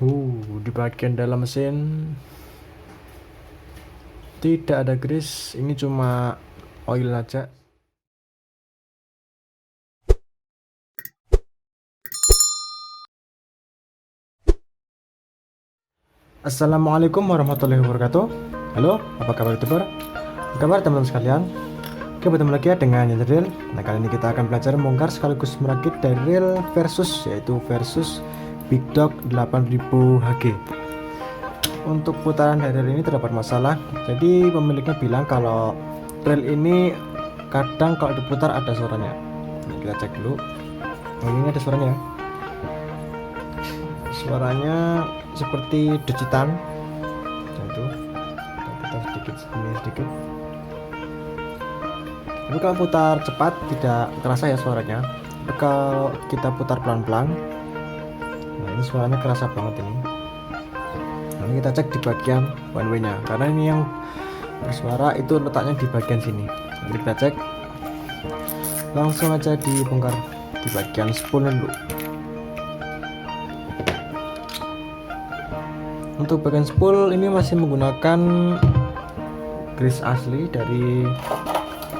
Di bagian dalam mesin tidak ada grease, ini cuma oil aja. Assalamualaikum warahmatullahi wabarakatuh. Halo, apa kabar youtuber? Apa kabar teman-teman sekalian? Oke, bertemu lagi ya dengan Drill. Nah, kali ini kita akan belajar membongkar sekaligus merakit dari reel versus, yaitu versus Big Dog 8000 HG. Untuk putaran dari reel ini terdapat masalah. Jadi pemiliknya bilang kalau reel ini kadang kalau diputar ada suaranya. Nah, kita cek dulu. Ini ada suaranya ya. Suaranya seperti decitan. Nah, itu kita sedikit sedikit. Tapi kalau putar cepat tidak terasa ya suaranya. Tapi kalau kita putar pelan-pelan, nah ini suaranya kerasa banget ini. Nah, ini kita cek di bagian one way nya, karena ini yang bersuara itu letaknya di bagian sini. Nanti kita cek, langsung aja dibongkar di bagian spool dulu. Untuk bagian spool ini masih menggunakan grease asli dari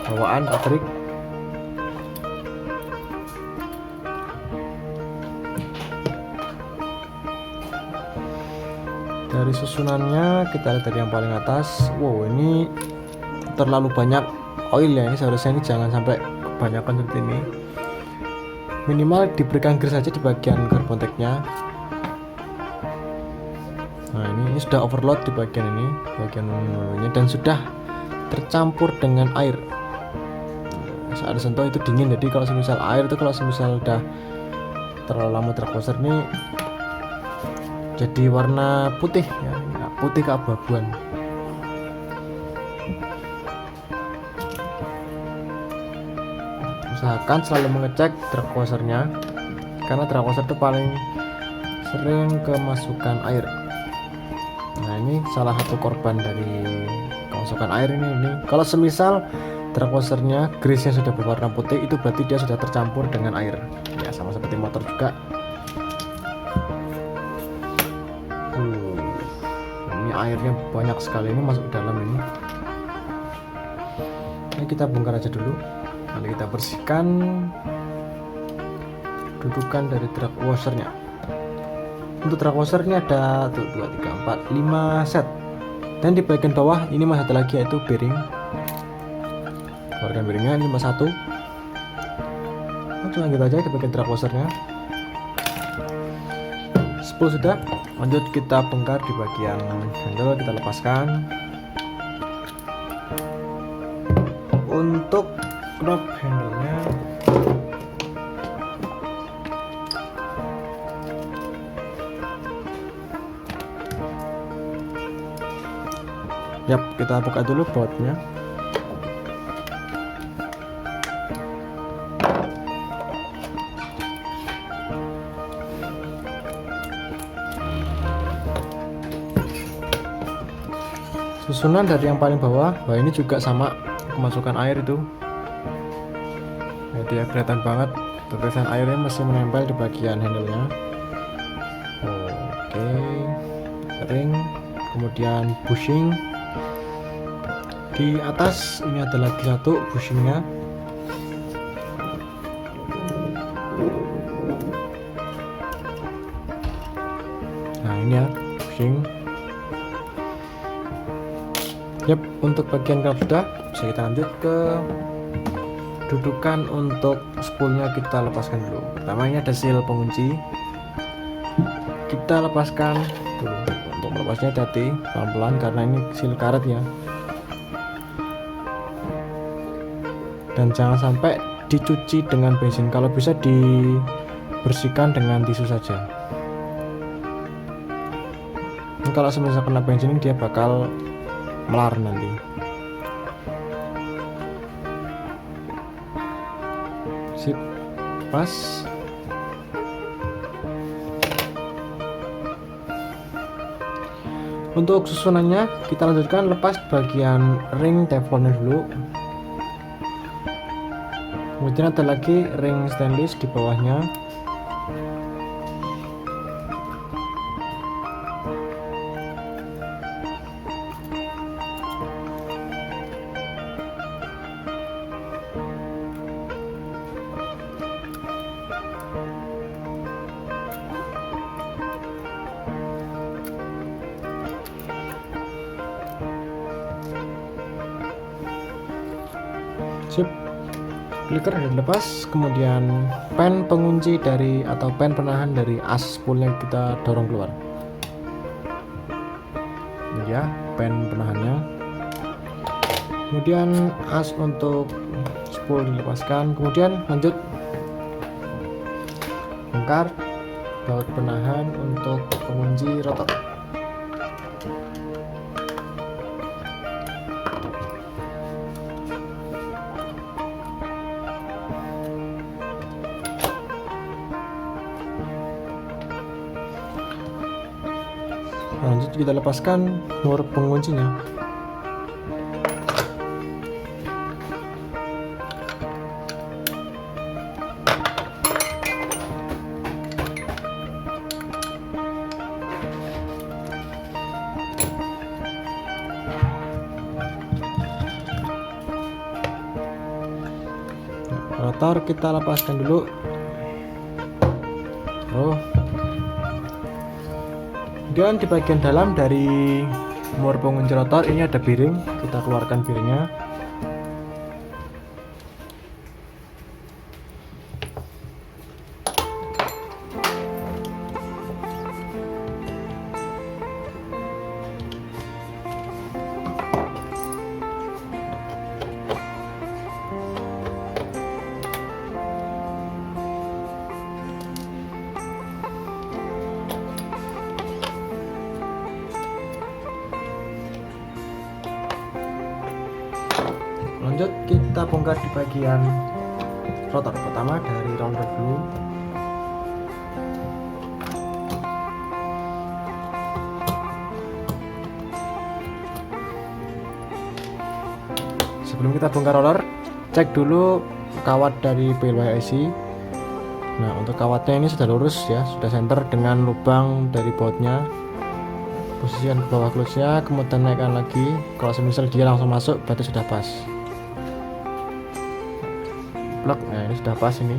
bawaan pabrik. Dari susunannya kita lihat dari yang paling atas. Wow, ini terlalu banyak oil ya. Ini seharusnya ini jangan sampai kebanyakan seperti ini. Minimal diberikan grease saja di bagian karbonteknya. Nah, ini sudah overload di bagian ini, bagian ini, dan sudah tercampur dengan air. Saat disentuh itu dingin, jadi kalau semisal air itu kalau semisal udah terlalu lama terproses ini jadi warna putih ya, putih keabu-abuan. Usahakan selalu mengecek drag washernya, karena drag washer itu paling sering kemasukan air. Nah, ini salah satu korban dari kemasukan air ini. Kalau semisal drag washernya grease-nya sudah berwarna putih, itu berarti dia sudah tercampur dengan air. Ya, sama seperti motor juga. Ini airnya banyak sekali, ini masuk dalam ini. Ini kita bongkar aja dulu. Nanti kita bersihkan dudukan dari drag washernya. Untuk drag washer ini ada 2, 3, 4, 5 set. Dan di bagian bawah ini masih ada lagi, yaitu bearing. Keluarkan bearingnya, ini 51. Langsung lanjut aja di bagian drag washernya. Spool sudah, lanjut kita bongkar di bagian handle, kita lepaskan. Untuk knob handle-nya kita buka dulu bautnya. Susunan dari yang paling bawah, ini juga sama kemasukan air itu. Nah, itu ya, kelihatan banget tetesan airnya masih menempel di bagian handle-nya. Oke, ring, kemudian bushing. Di atas ini ada lagi satu bushingnya. Nah, ini ya bushing. Untuk bagian knop sudah, bisa kita lanjut ke dudukan. Untuk spoolnya kita lepaskan dulu. Pertama ini ada seal pengunci, kita lepaskan dulu. Untuk melepasnya hati-hati, pelan-pelan, karena ini seal karet ya. Dan jangan sampai dicuci dengan bensin, kalau bisa dibersihkan dengan tisu saja. Kalau semisal kena bensin dia bakal melar nanti. Sip, pas. Untuk susunannya kita lanjutkan, lepas bagian ring teflonnya dulu. Kemudian ada lagi ring stainless di bawahnya. Sip, clicker sudah dilepas, kemudian pen pengunci dari atau pen penahan dari as spoolnya kita dorong keluar. Ini ya pen penahannya. Kemudian as untuk spool dilepaskan, kemudian lanjut bongkar baut penahan untuk pengunci rotor. Lanjut kita lepaskan nur penguncinya. Rotor kita lepaskan dulu. Kemudian di bagian dalam dari mur pengunci rotor ini ada bearing, kita keluarkan bearingnya. Lanjut kita bongkar di bagian rotor. Pertama dari roller dulu. Sebelum kita bongkar roller, cek dulu kawat dari PLY IC. Nah, untuk kawatnya ini sudah lurus ya, sudah center dengan lubang dari bautnya. Posisikan ke bawah close-nya, kemudian naikkan lagi. Kalau semisal dia langsung masuk, berarti sudah pas. Nah, ini sudah pas, ini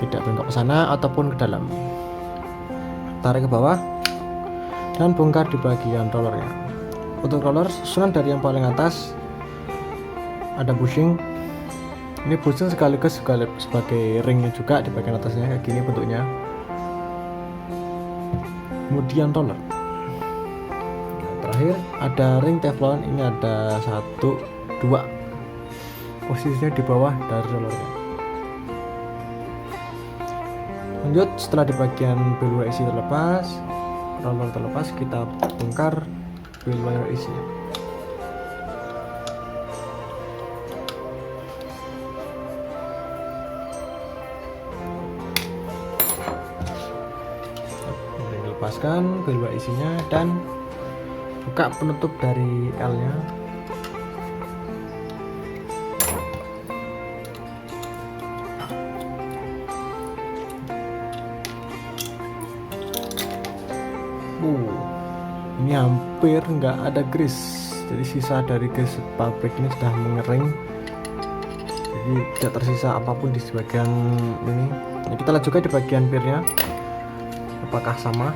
tidak bengkok ke sana ataupun ke dalam. Tarik ke bawah dan bongkar di bagian rollernya. Untuk roller susunan dari yang paling atas ada bushing. Ini bushing sekaligus sebagai ringnya juga di bagian atasnya, kayak gini bentuknya. Kemudian roller. Nah, terakhir ada ring teflon. Ini ada 1, 2. Posisinya di bawah dari rollernya. Lanjut, setelah di bagian bell wire isi terlepas, roller terlepas, kita bongkar bell wire isi. Lepaskan bell wire isinya dan buka penutup dari L-nya. Ini hampir nggak ada grease, jadi sisa dari grease pabrik ini sudah mengering, jadi tidak tersisa apapun di bagian ini. Nah, kita lihat juga di bagian pirnya apakah sama.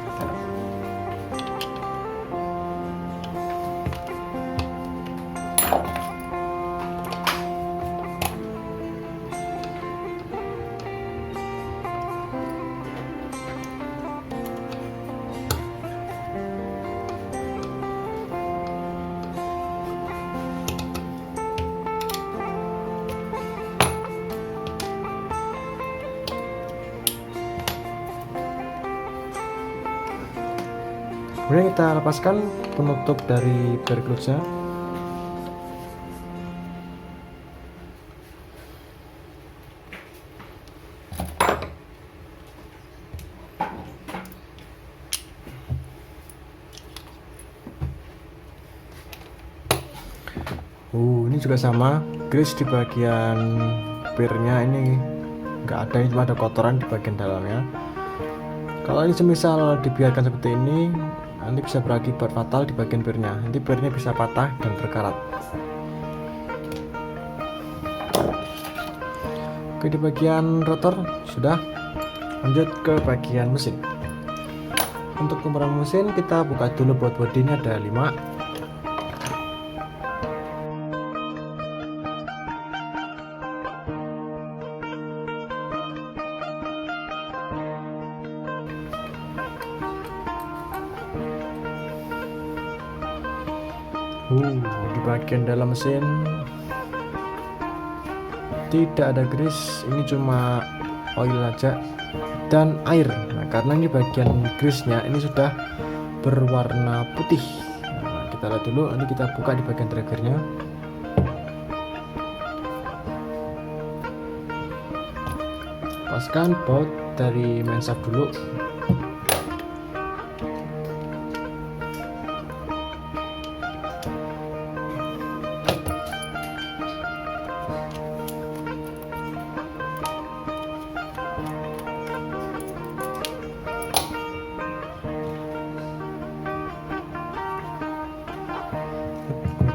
Kemudian kita lepaskan penutup dari bear clutch-nya. Ini juga sama, grease di bagian bearnya ini nggak ada, ini cuma ada kotoran di bagian dalamnya. Kalau ini semisal dibiarkan seperti ini, nanti bisa berakibat fatal di bagian bearnya. Nanti bearnya bisa patah dan berkarat. Oke, di bagian rotor sudah. Lanjut ke bagian mesin. Untuk pemrograman mesin kita buka dulu baut bodi, ini ada 5. Di bagian dalam mesin tidak ada grease, ini cuma oil aja dan air. Nah, karena ini bagian grease-nya ini sudah berwarna putih. Nah, kita lihat dulu, nanti kita buka di bagian triggernya. Lepaskan baut dari main shaft dulu.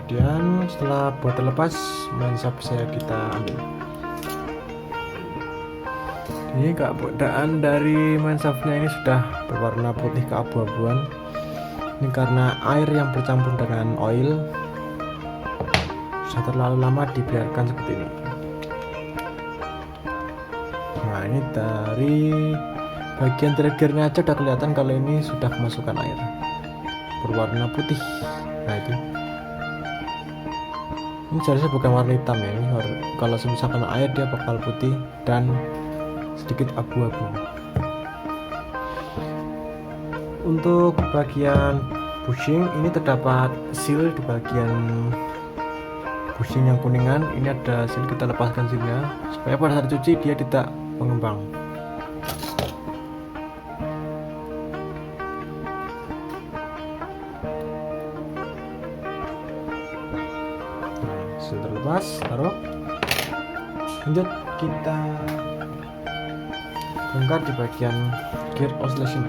Kemudian setelah baut terlepas, main shaft saya kita ambil. Ini keadaan dari main shaftnya ini sudah berwarna putih keabu-abuan. Ini karena air yang bercampur dengan oil sudah terlalu lama dibiarkan seperti ini. Nah, ini dari bagian triggernya aja udah kelihatan kalau ini sudah kemasukan air berwarna putih. Nah, itu ini seharusnya bukan warna hitam ya, ini kalau misalkan air dia bakal putih dan sedikit abu-abu. Untuk bagian bushing ini terdapat seal di bagian bushing yang kuningan. Ini ada seal, kita lepaskan sealnya supaya pada saat cuci dia tidak mengembang. Seal terlepas, taruh. Lanjut kita bongkar di bagian gear oscillation.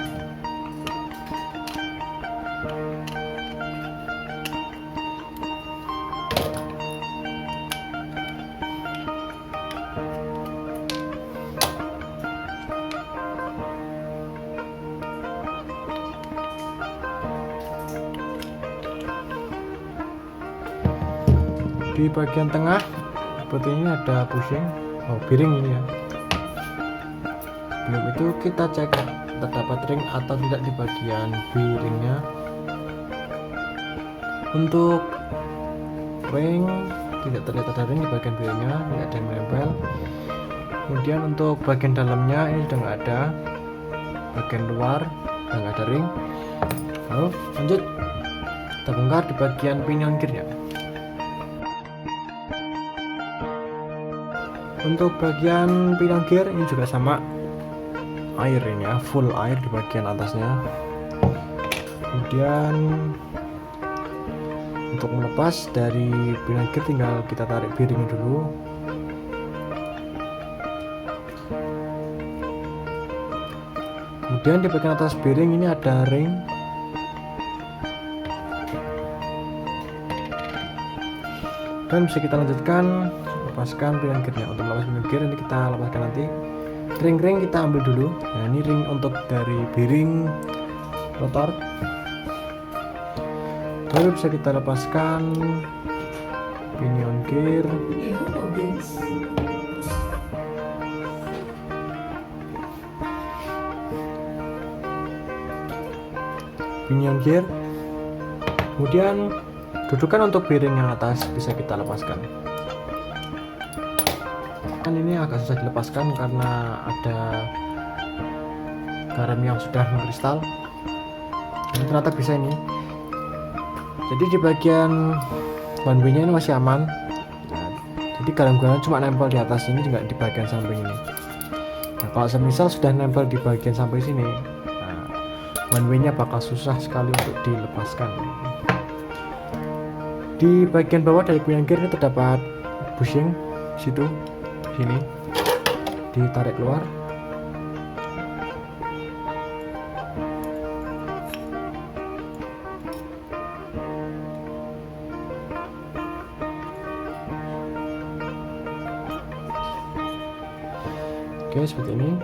Di bagian tengah seperti ini ada bushing, bearing ini ya. Sebelum itu kita cek terdapat ring atau tidak di bagian bearingnya. Untuk ring tidak terlihat ada ring di bagian bearingnya, tidak ada yang menempel. Kemudian untuk bagian dalamnya ini sudah nggak ada, bagian luar sudah nggak ada ring. Lalu lanjut kita bongkar di bagian pinion gearnya. Untuk bagian pinion gear ini juga sama, air ini ya, full air di bagian atasnya. Kemudian untuk melepas dari pinion gear tinggal kita tarik bearing dulu. Kemudian di bagian atas bearing ini ada ring. Dan bisa kita lanjutkan, lepaskan pinion gearnya. Untuk melepas pinion gear ini kita lepaskan nanti. Ring-ring kita ambil dulu. Nah, ini ring untuk dari bearing rotor. Baru bisa kita lepaskan pinion gear. Pinion gear. Kemudian dudukan untuk bearing yang atas bisa kita lepaskan. Ini agak susah dilepaskan karena ada garam yang sudah mengkristal. Dan ternyata bisa ini. Jadi di bagian one way nya ini masih aman. Nah, jadi garam-garam cuma nempel di atas ini, juga di bagian samping ini. Nah, kalau semisal sudah nempel di bagian sampai sini, nah, one way nya bakal susah sekali untuk dilepaskan. Di bagian bawah dari pinion gear ini terdapat bushing situ. Sini ditarik keluar. Oke, seperti ini.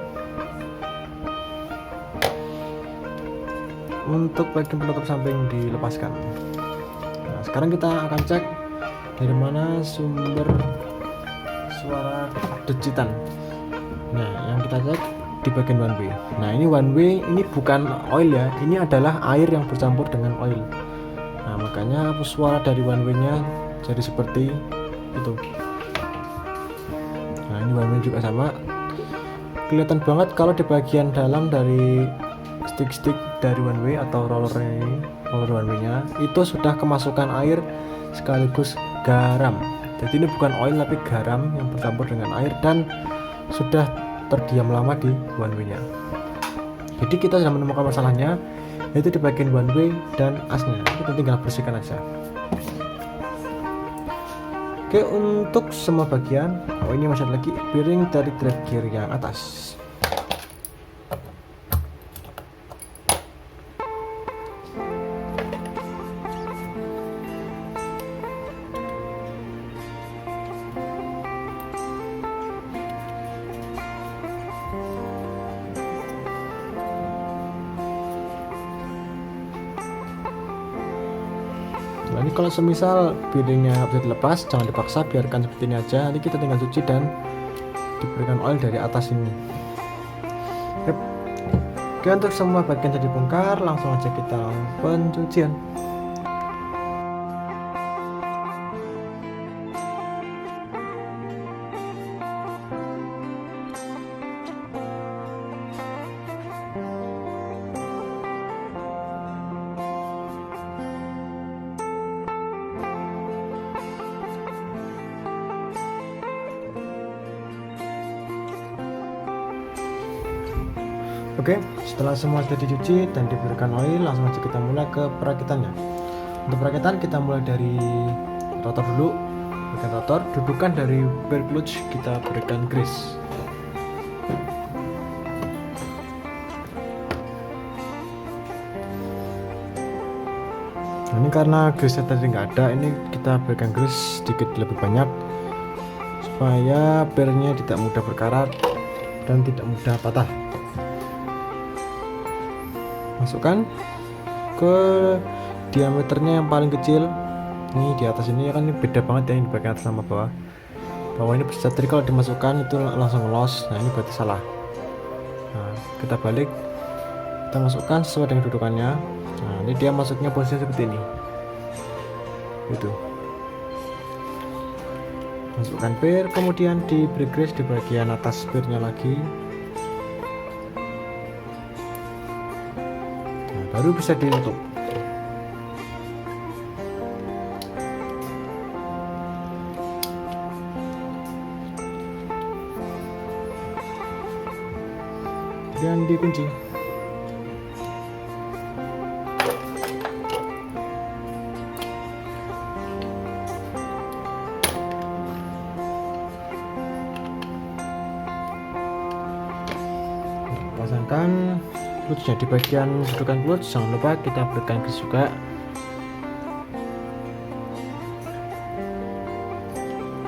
Untuk bagian penutup samping dilepaskan. Nah, sekarang kita akan cek dari mana sumber suara decitan. Nah, yang kita cek di bagian one way. Nah, ini one way, ini bukan oil ya, ini adalah air yang bercampur dengan oil. Nah, Nah, makanya suara dari one way-nya jadi seperti itu. Nah, ini one way juga sama. Kelihatan banget kalau di bagian dalam dari stick dari one way atau roller one way-nya itu sudah kemasukan air sekaligus garam. Jadi ini bukan oil tapi garam yang bercampur dengan air dan sudah terdiam lama di one way-nya. Jadi kita sudah menemukan masalahnya, yaitu di bagian one way dan asnya. Kita tinggal bersihkan aja. Oke, untuk semua bagian, ini masih ada lagi piring dari thread gear yang atas. Nah, ini kalau semisal piringnya nggak bisa dilepas, jangan dipaksa, biarkan seperti ini aja. Nanti kita tinggal cuci dan diberikan oil dari atas ini. Oke, untuk semua bagian jadi bongkar, langsung aja kita pencucian. Oke, setelah semua sudah dicuci dan diberikan oil, langsung aja kita mulai ke perakitannya. Untuk perakitan kita mulai dari rotor dulu. Berikan rotor, dudukan dari bear clutch kita berikan grease. Nah, ini karena grease tadi nggak ada, ini kita berikan grease sedikit lebih banyak supaya bearnya tidak mudah berkarat dan tidak mudah patah. Masukkan ke diameternya yang paling kecil. Ini di atas ini kan, ini beda banget ya, ini bagian atas sama bawah. Bawah ini besar, jadi kalau dimasukkan itu langsung los. Nah, ini berarti salah. Nah, kita balik, kita masukkan sesuai dengan dudukannya. Nah, ini dia masuknya posisi seperti ini. Gitu. Masukkan per, kemudian diberi grease di bagian atas pernya lagi. Baru bisa ditutup. Dan dikunci. Pasangkan clutchnya di bagian dudukan clutch, jangan lupa kita berikan grease juga.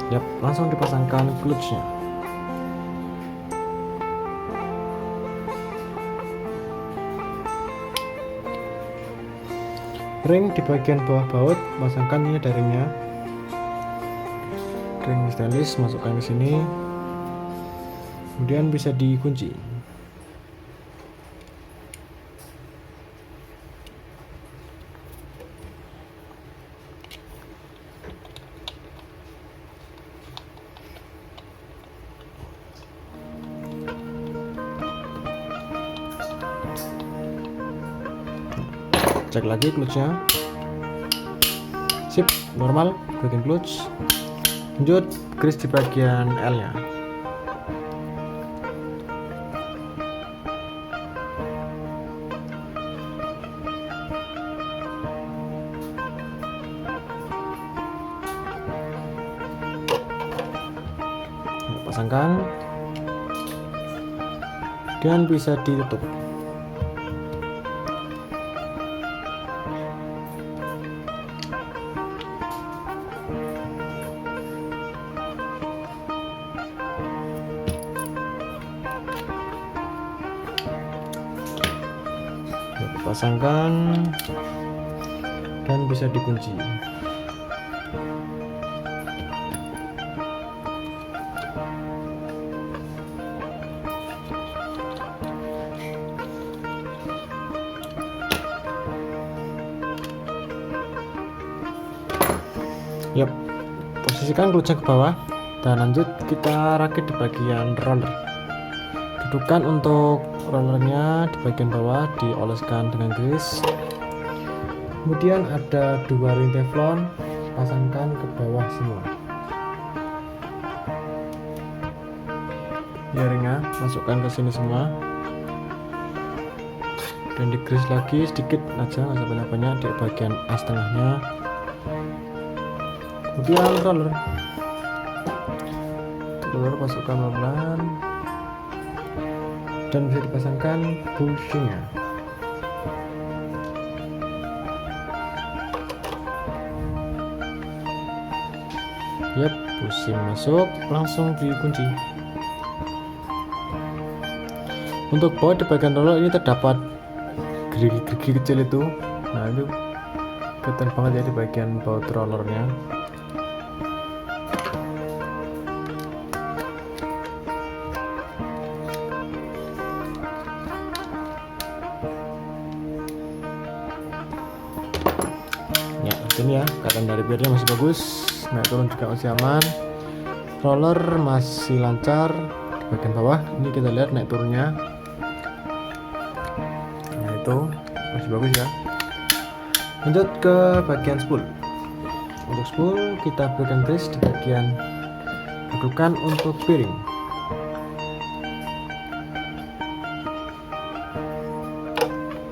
Yap, langsung dipasangkan clutchnya. Ring di bagian bawah baut, pasangkan ini ada ringnya. Ring stainless masukkan ke sini, kemudian bisa dikunci. Cek lagi clutchnya, sip, normal, breaking clutch. Lanjut grease di bagian L nya. Pasangkan dan bisa ditutup. Pasangkan dan bisa dikunci. Yap, posisikan keluarnya ke bawah dan lanjut kita rakit di bagian roller. Dudukan untuk rollernya di bagian bawah, dioleskan dengan grease. Kemudian ada 2 ring teflon, pasangkan ke bawah semua. Ringnya masukkan ke sini semua dan di grease lagi sedikit aja, nggak usah banyak-banyak, di bagian as tengahnya. Kemudian roller masukkan pelan-pelan dan bisa dipasangkan bushingnya. Yap, bushing masuk, langsung dikunci. Untuk bawah di bagian roller ini terdapat gerigi-gerigi kecil itu, nah itu kelihatan banget ya di bagian bawah rollernya. Ya, ini ya, keadaan dari biarnya masih bagus, naik turun juga masih aman, roller masih lancar. Di bagian bawah ini kita lihat naik turunnya, nah itu masih bagus ya. Lanjut ke bagian spool. Untuk spool kita berikan grease di bagian dudukan untuk bearing.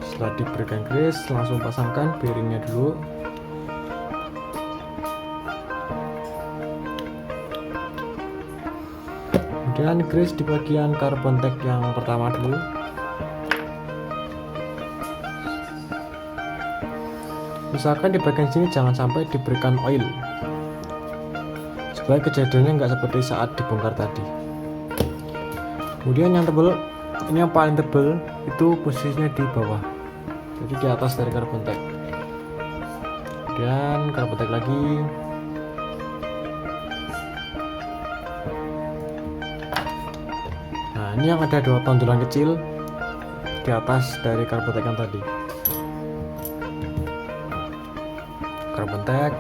Setelah diberikan grease, langsung pasangkan bearingnya dulu. Kemudian grease di bagian carbon tag yang pertama dulu. Misalkan di bagian sini jangan sampai diberikan oil, supaya kejadiannya nggak seperti saat dibongkar tadi. Kemudian yang tebal, ini yang paling tebal itu posisinya di bawah, jadi di atas dari carbon tag. Kemudian carbon tag lagi. Nah, ini yang ada 2 tonjolan kecil di atas dari carbon tag yang tadi. Carbon tag.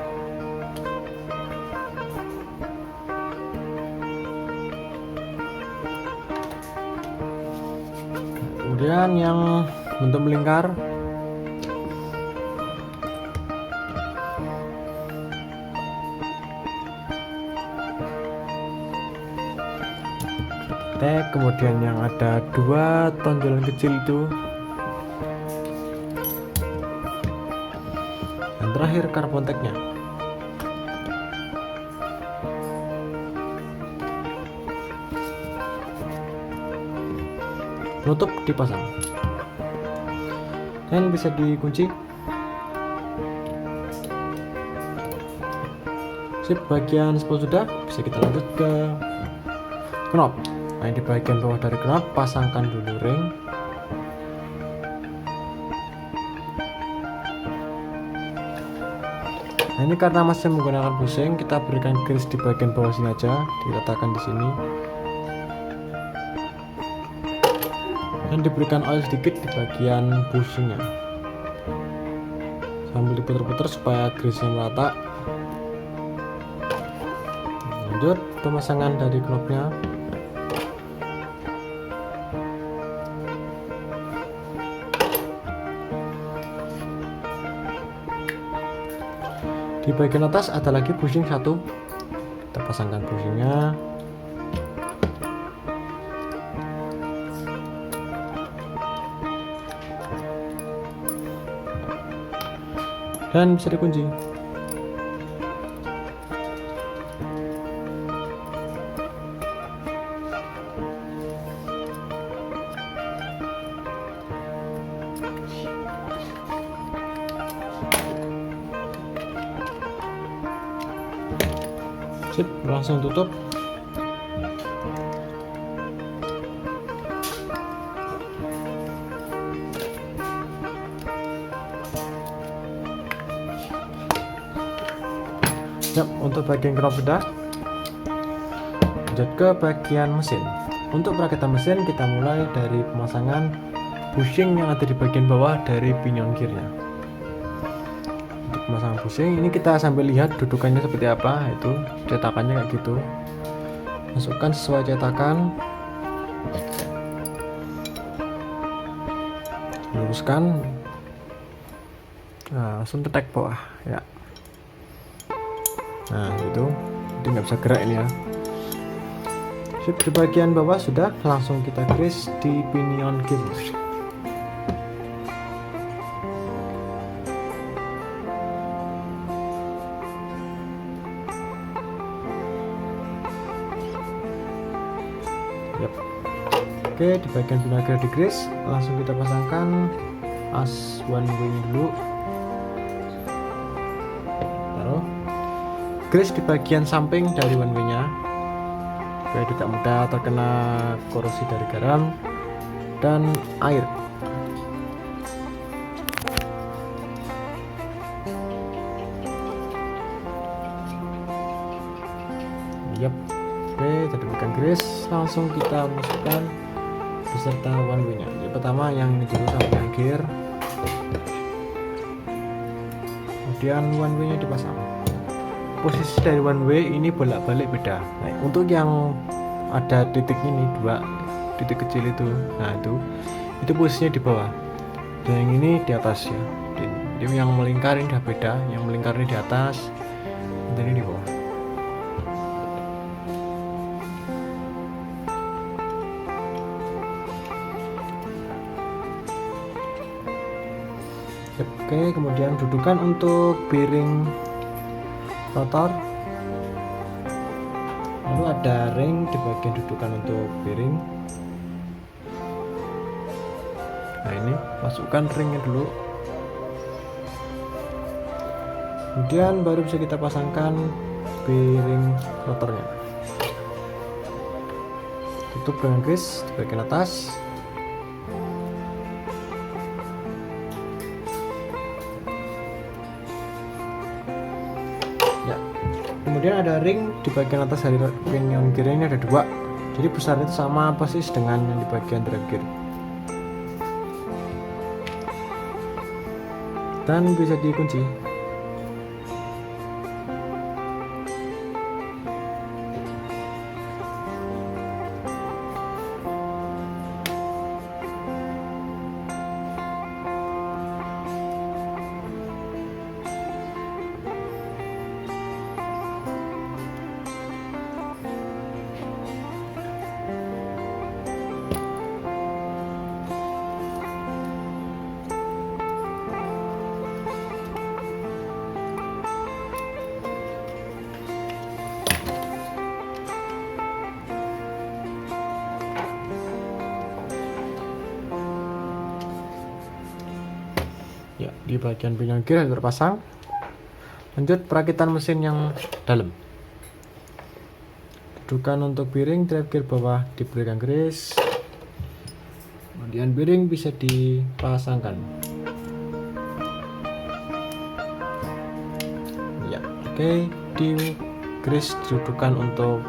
Kemudian yang bentuk melingkar. Tag, kemudian yang ada 2 tonjolan kecil itu, dan terakhir carbon tag-nya. Penutup dipasang dan bisa dikunci. Sip, bagian spool sudah, bisa kita lanjut ke knob. Nah, di bagian bawah dari knob pasangkan dulu ring. Nah, ini karena masih menggunakan bushing, kita berikan grease di bagian bawah sini aja, diletakkan di sini. Dan diberikan oil sedikit di bagian bushingnya, sambil diputar-putar supaya grease-nya merata. Lanjut pemasangan dari knobnya. Di bagian atas ada lagi bushing 1, kita pasangkan bushingnya. Dan bisa dikunci. Sip, langsung tutup. Yap, untuk bagian knob sudah. Lanjut ke bagian mesin. Untuk perakitan mesin kita mulai dari pemasangan bushing yang ada di bagian bawah dari pinion gearnya. Untuk pemasangan bushing. Ini kita sambil lihat dudukannya seperti apa, itu cetakannya kayak gitu. Masukkan sesuai cetakan, luruskan, nah, langsung tetek bawah ya. Nah itu, jadi nggak bisa gerak ini ya. Sip, di bagian bawah sudah, langsung kita grease di pinion gear. Yep. Oke, di bagian pinion gear di grease, langsung kita pasangkan as one way dulu. Taruh grease di bagian samping dari one way nya supaya tidak mudah terkena korosi dari garam dan air. Yap. Oke, tadi bukan grease, langsung kita masukkan beserta one way nya. Jadi pertama yang ini dulu sampai akhir, kemudian one way nya dipasang. Posisi dari one way ini bolak-balik beda. Nah, untuk yang ada titik ini, 2 titik kecil itu, nah itu posisinya di bawah, dan yang ini di atas ya. Jadi yang melingkar ini udah beda, yang melingkar ini di atas, dan ini di bawah. Oke, kemudian dudukan untuk bearing rotor, lalu ada ring di bagian dudukan untuk bearing. Nah ini masukkan ringnya dulu, kemudian baru bisa kita pasangkan bearing rotornya. Tutup dengan grease di bagian atas. Ya, kemudian ada ring di bagian atas dari pinion gear ini, ada 2, jadi besar itu sama persis dengan yang di bagian drive gear, dan bisa dikunci. Ya, di bagian pinion gear yang terpasang. Lanjut perakitan mesin yang dalam. Dudukan untuk bearing drive gear bawah diberikan grease, kemudian bearing bisa dipasangkan. Ya, oke, di grease dudukan untuk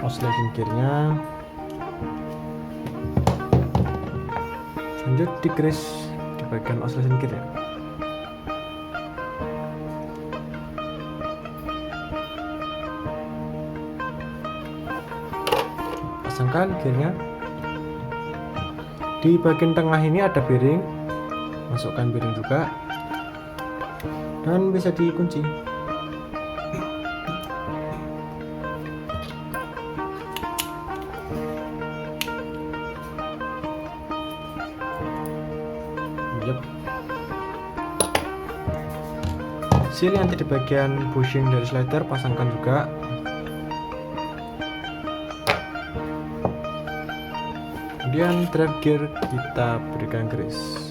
oscillating gearnya. Lanjut di grease di bagian oscillation gear ya. Pasangkan gearnya. Di bagian tengah ini ada bearing, masukkan bearing juga, dan bisa dikunci. Yep. Seal yang di bagian bushing dari slider pasangkan juga. Kemudian drive gear kita berikan grease.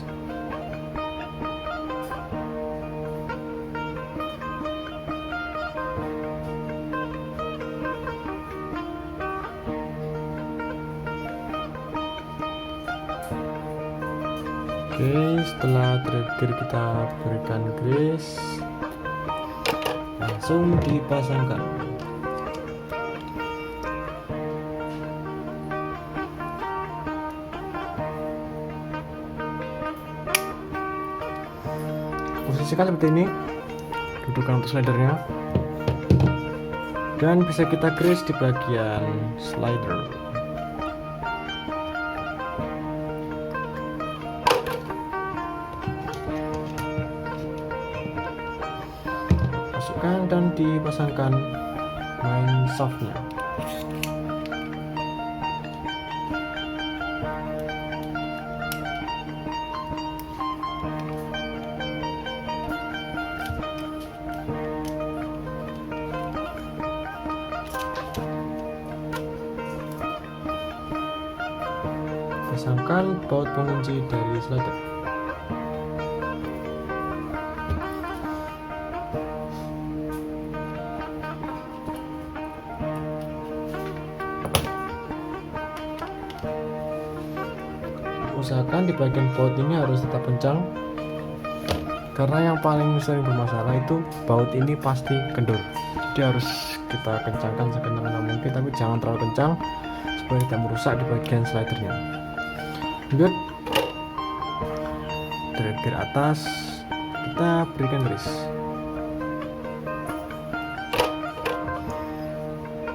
Oke, setelah drive gear kita berikan grease, langsung dipasangkan. Posisikan seperti ini, dudukan untuk slidernya, dan bisa kita grease di bagian slider. Masukkan dan dipasangkan main shaftnya. Pasangkan baut pengunci dari slider. Usahakan di bagian baut ini harus tetap kencang, karena yang paling sering bermasalah itu baut ini pasti kendur. Jadi harus kita kencangkan sekencang mungkin, tapi jangan terlalu kencang supaya tidak merusak di bagian slidernya. Lanjut, dari gear atas kita berikan grease.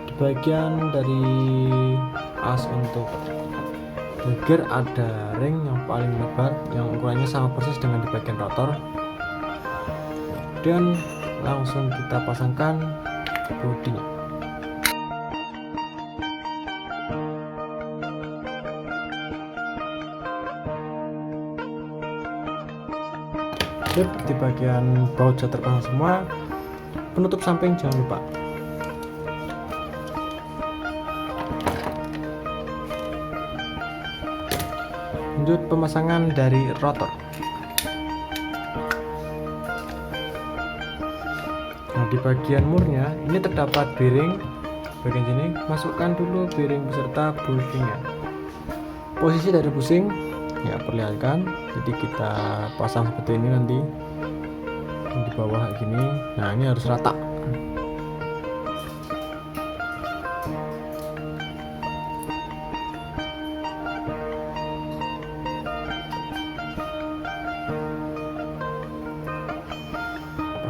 Di bagian dari as untuk gear ada ring yang paling lebar yang ukurannya sama persis dengan di bagian rotor, dan langsung kita pasangkan bodinya. Sip, di bagian baut sudah terpasang semua. Penutup samping jangan lupa. Lanjut pemasangan dari rotor. Nah, di bagian murnya ini terdapat bearing bagian sini. Masukkan dulu bearing beserta bushingnya. Posisi dari bushing ya perlihatkan, jadi kita pasang seperti ini nanti di bawah kayak gini. Nah, ini harus rata.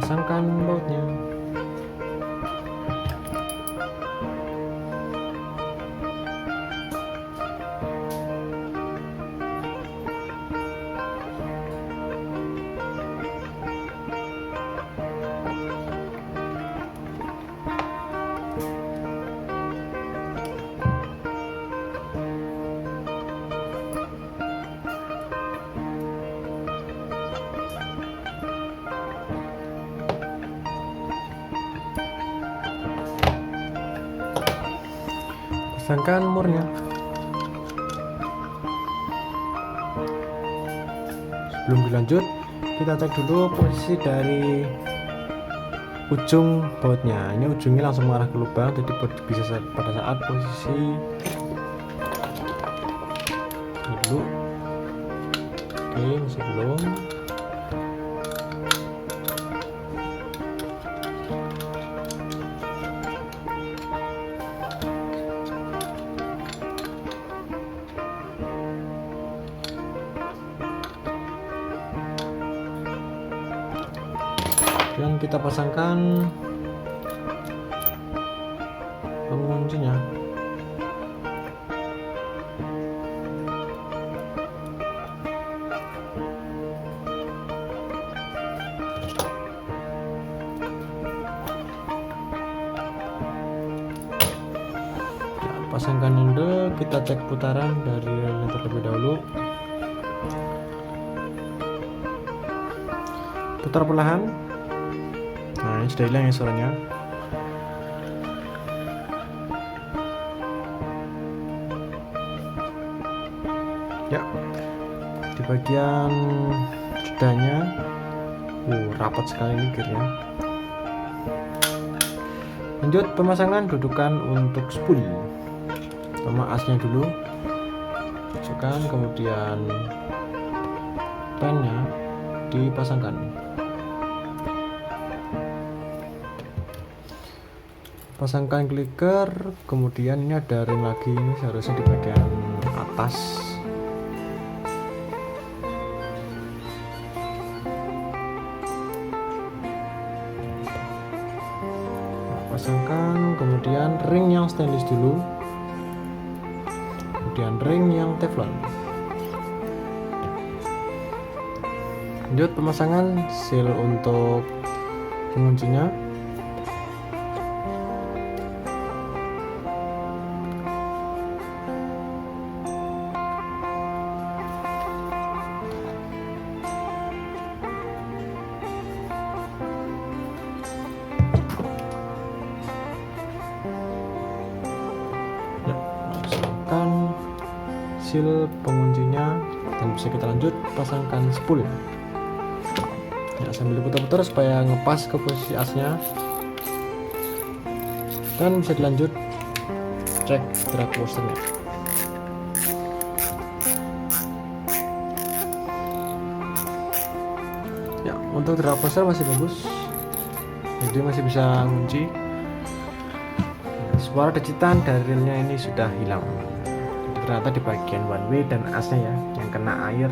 Pasangkan bautnya. Pasangkan murnya. Sebelum dilanjut, kita cek dulu posisi dari ujung bautnya. Ini ujungnya langsung mengarah ke lubang, jadi bisa pada saat posisi ini dulu. Oke, masih belum. Dan kita pasangkan penguncinya. Pasangkan handle, kita cek putaran dari relnya terlebih dahulu. Putar perlahan. Nah, ini sudah hilang ya suaranya. Ya, di bagian jedanya rapat sekali ini gearnya. Lanjut pemasangan dudukan untuk spool. Pertama asnya dulu masukkan, kemudian pennya dipasangkan. Pasangkan clicker, kemudian ini ada ring lagi, ini seharusnya di bagian atas. pasangkan, kemudian ring yang stainless dulu, kemudian ring yang teflon. Lanjut pemasangan seal untuk penguncinya. Seal penguncinya dan bisa kita lanjut pasangkan spool ya, sambil diputar-putar supaya ngepas ke posisi asnya, dan bisa dilanjut cek drag washernya. Ya, untuk drag washer masih bagus, jadi masih bisa ngunci. Suara decitan dari reelnya ini sudah hilang. Ternyata di bagian one way dan asnya ya yang kena air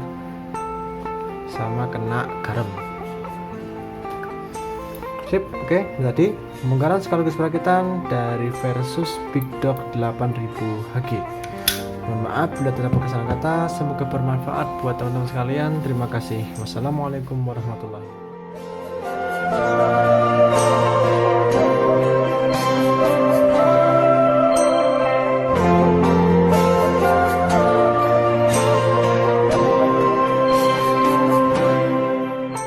sama kena garam. Sip, oke. Jadi pembongkaran sekaligus perakitan dari Versus Big Dog 8000 HG. Mohon maaf bila terdapat kesalahan kata, semoga bermanfaat buat teman-teman sekalian. Terima kasih. Wassalamualaikum warahmatullahi wabarakatuh.